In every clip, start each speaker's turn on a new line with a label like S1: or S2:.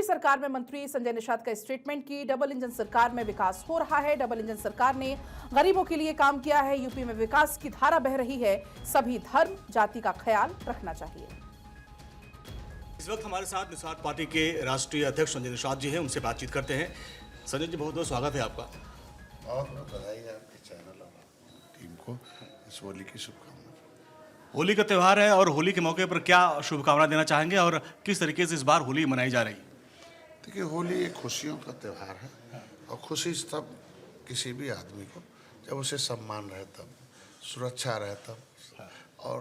S1: सरकार में मंत्री संजय निषाद का स्टेटमेंट की डबल इंजन सरकार में विकास हो रहा है। डबल इंजन सरकार ने गरीबों के लिए काम किया है। यूपी में विकास की धारा बह रही है। सभी धर्म जाति का ख्याल रखना चाहिए।
S2: इस वक्त हमारे साथ निषाद पार्टी के राष्ट्रीय अध्यक्ष संजय निषाद जी हैं, उनसे बातचीत करते हैं। संजय जी, बहुत बहुत स्वागत है आपका।
S3: बहुत बहुत बधाई है आपके चैनल और टीम को इस होली की शुभकामनाएं।
S2: होली का त्यौहार है और होली के मौके पर क्या शुभकामना देना चाहेंगे और किस तरीके से इस बार होली मनाई जा रही है?
S3: देखिए, होली एक खुशियों का त्यौहार है और खुशी तब किसी भी आदमी को जब उसे सम्मान रहे, तब सुरक्षा रहे, तब और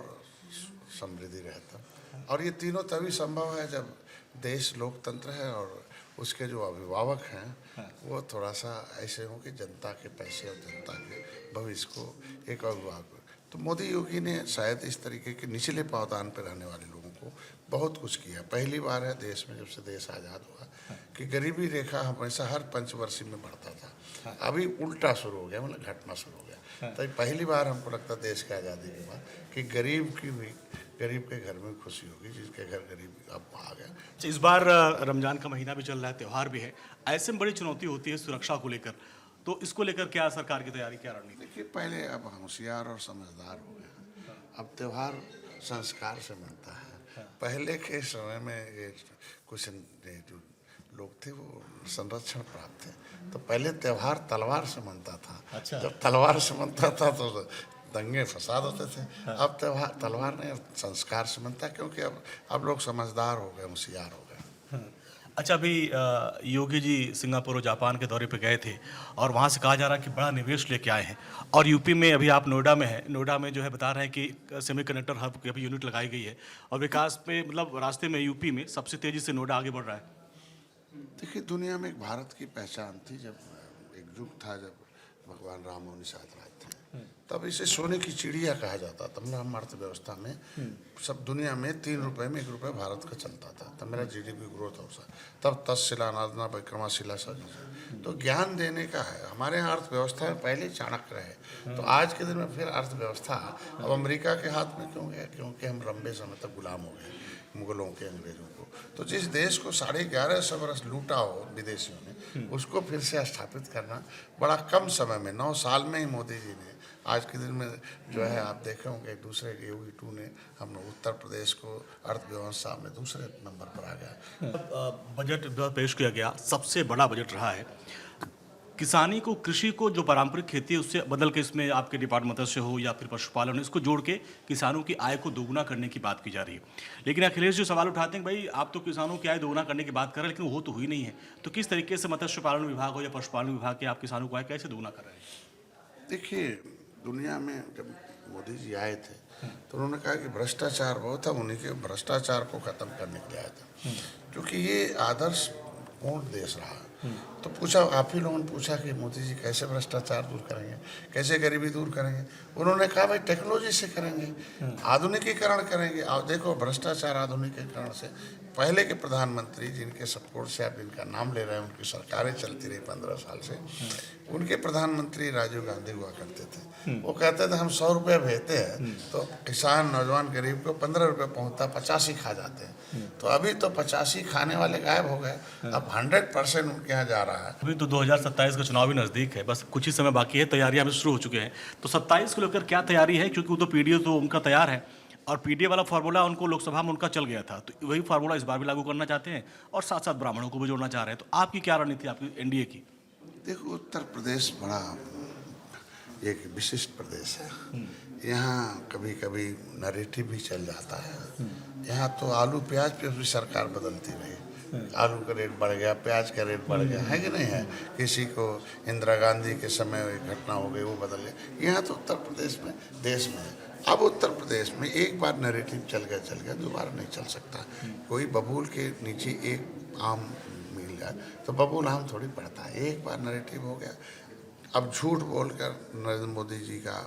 S3: समृद्धि रहे, तब। और ये तीनों तभी संभव है जब देश लोकतंत्र है और उसके जो अभिभावक हैं वो थोड़ा सा ऐसे हों कि जनता के पैसे और जनता के भविष्य को एक अभिभावक। तो मोदी योगी ने शायद इस तरीके के निचले पावदान पर रहने वाले लोगों को बहुत कुछ किया। पहली बार है देश में, जब से देश आज़ाद हुआ, कि गरीबी रेखा हमेशा हर पंचवर्षीय में बढ़ता था। अभी उल्टा शुरू हो गया, मतलब घटना शुरू हो गया। तो पहली बार हमको लगता देश की आज़ादी के बाद कि गरीब के घर में खुशी होगी, जिसके घर गरीब अब आ गया।
S2: इस बार रमजान का महीना भी चल रहा है, त्यौहार भी है, ऐसे में बड़ी चुनौती होती है सुरक्षा को लेकर, तो इसको लेकर क्या सरकार की तैयारी, क्या रणनीति?
S3: देखिए, पहले अब होशियार और समझदार हो गए हैं। अब त्यौहार संस्कार से बनता है। पहले के समय में ये कुछ जो लोग थे वो संरक्षण प्राप्त थे, तो पहले त्यौहार तलवार से मनता था।
S2: अच्छा।
S3: जब तलवार से मनता था तो दंगे फसाद होते थे। अब त्यौहार तलवार नहीं, संस्कार से मनता, क्योंकि अब लोग समझदार हो गए, होशियार हो गए।
S2: अच्छा, अभी योगी जी सिंगापुर और जापान के दौरे पे गए थे और वहाँ से कहा जा रहा है कि बड़ा निवेश लेके आए हैं। और यूपी में अभी आप नोएडा में हैं, नोएडा में जो है बता रहे हैं कि सेमीकंडक्टर हब की अभी यूनिट लगाई गई है और विकास पे मतलब रास्ते में यूपी में सबसे तेज़ी से नोएडा आगे बढ़ रहा है।
S3: देखिए, दुनिया में एक भारत की पहचान थी। जब एक युग था जब भगवान राम और निषाद राज थे, तब इसे सोने की चिड़िया कहा जाता था। मतलब हम अर्थव्यवस्था में सब दुनिया में 3 रुपए में 1 रुपये भारत का चलता था। तब मेरा जीडीपी ग्रोथ हो सा, तब तक्षशिला नादना विक्रमाशिला सा। तो ज्ञान देने का है। हमारे यहाँ अर्थव्यवस्था में पहले चाणक्य रहे, तो आज के दिन में फिर अर्थव्यवस्था अब अमेरिका के हाथ में क्यों गया? क्योंकि हम लंबे समय तक गुलाम हो गए मुगलों के, अंग्रेजों को। तो जिस देश को 1150 बरस लूटा हो विदेशियों ने, उसको फिर से स्थापित करना बड़ा कम समय में, 9 साल में ही मोदी जी ने आज के दिन में जो है, आप देखे होंगे दूसरे योगी 2 ने हम उत्तर प्रदेश को अर्थव्यवस्था में दूसरे नंबर पर आ गया।
S2: बजट पेश किया गया, सबसे बड़ा बजट रहा है। किसानी को, कृषि को, जो पारंपरिक खेती है उससे बदल के इसमें आपके डिपार्टमेंट मत्स्य हो या फिर पशुपालन, इसको जोड़ के किसानों की आय को दोगुना करने की बात की जा रही है। लेकिन अखिलेश जो सवाल उठाते हैं, भाई आप तो किसानों की आय दोगुना करने की बात कर रहे हैं, लेकिन वो तो हुई नहीं है। तो किस तरीके से मत्स्य पालन विभाग हो या पशुपालन विभाग के आप किसानों को आय कैसे दोगुना कर रहे हैं?
S3: देखिए, दुनिया में जब मोदी जी आए थे तो उन्होंने कहा कि भ्रष्टाचार बहुत है, उन्हीं के भ्रष्टाचार को खत्म करने के लिए आया था, क्योंकि ये आदर्श पूर्ण देश रहा। तो पूछा, आप ही लोगों ने पूछा कि मोदी जी कैसे भ्रष्टाचार दूर करेंगे, कैसे गरीबी दूर करेंगे? उन्होंने कहा भाई टेक्नोलॉजी से करेंगे, आधुनिकीकरण करेंगे। और देखो, भ्रष्टाचार आधुनिकीकरण से पहले के प्रधानमंत्री जिनके सपोर्ट से आप इनका नाम ले रहे हैं, उनकी सरकारें चलती रही 15 साल से, उनके प्रधानमंत्री राजीव गांधी हुआ करते थे। वो कहते थे हम 100 रुपये भेजते हैं तो किसान नौजवान गरीब को 15 रुपये पहुँचता, 85 ही खा जाते हैं। तो अभी तो 85 खाने वाले गायब हो गए, अब 100% उनके यहाँ जा रहा है।
S2: अभी तो 2027 का चुनाव भी नज़दीक है, बस कुछ ही समय बाकी है, तैयारियां भी शुरू हो चुके हैं। तो 27 को लेकर क्या तैयारी है? क्योंकि वो तो पीडीए तो उनका तैयार है और पीडीए वाला फार्मूला उनको लोकसभा में उनका चल गया था, तो वही फार्मूला इस बार भी लागू करना चाहते हैं और साथ साथ ब्राह्मणों को भी जोड़ना चाह रहे हैं। तो आपकी क्या रणनीति, आपकी एनडीए की?
S3: देखो, उत्तर प्रदेश बड़ा एक विशिष्ट प्रदेश है। यहाँ कभी कभी नैरेटिव भी चल जाता है। यहाँ तो आलू प्याज पे भी सरकार बदलती रही। आलू का रेट बढ़ गया, प्याज का रेट बढ़ गया, है कि नहीं है? किसी को इंदिरा गांधी के समय एक घटना हो गई, वो बदल गया। यहाँ तो उत्तर प्रदेश में, देश में है। अब उत्तर प्रदेश में एक बार नैरेटिव चल गया, दोबारा नहीं चल सकता। कोई बबूल के नीचे एक आम मिल जाए तो बबूल आम थोड़ी पड़ता है। एक बार नैरेटिव हो गया। अब झूठ बोलकर नरेंद्र मोदी जी का,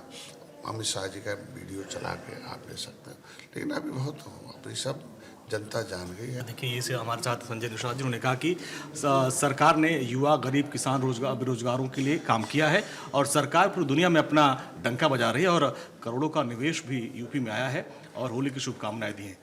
S3: अमित शाह जी का वीडियो चला के आप ले सकते हैं, लेकिन अभी बहुत अब ये सब जनता जान गई है।
S2: देखिए, ये से हमारे साथ संजय निषाद जी ने कहा कि सरकार ने युवा, गरीब, किसान, रोजगार, बेरोजगारों के लिए काम किया है और सरकार पूरी दुनिया में अपना डंका बजा रही है और करोड़ों का निवेश भी यूपी में आया है और होली की शुभकामनाएं दी हैं।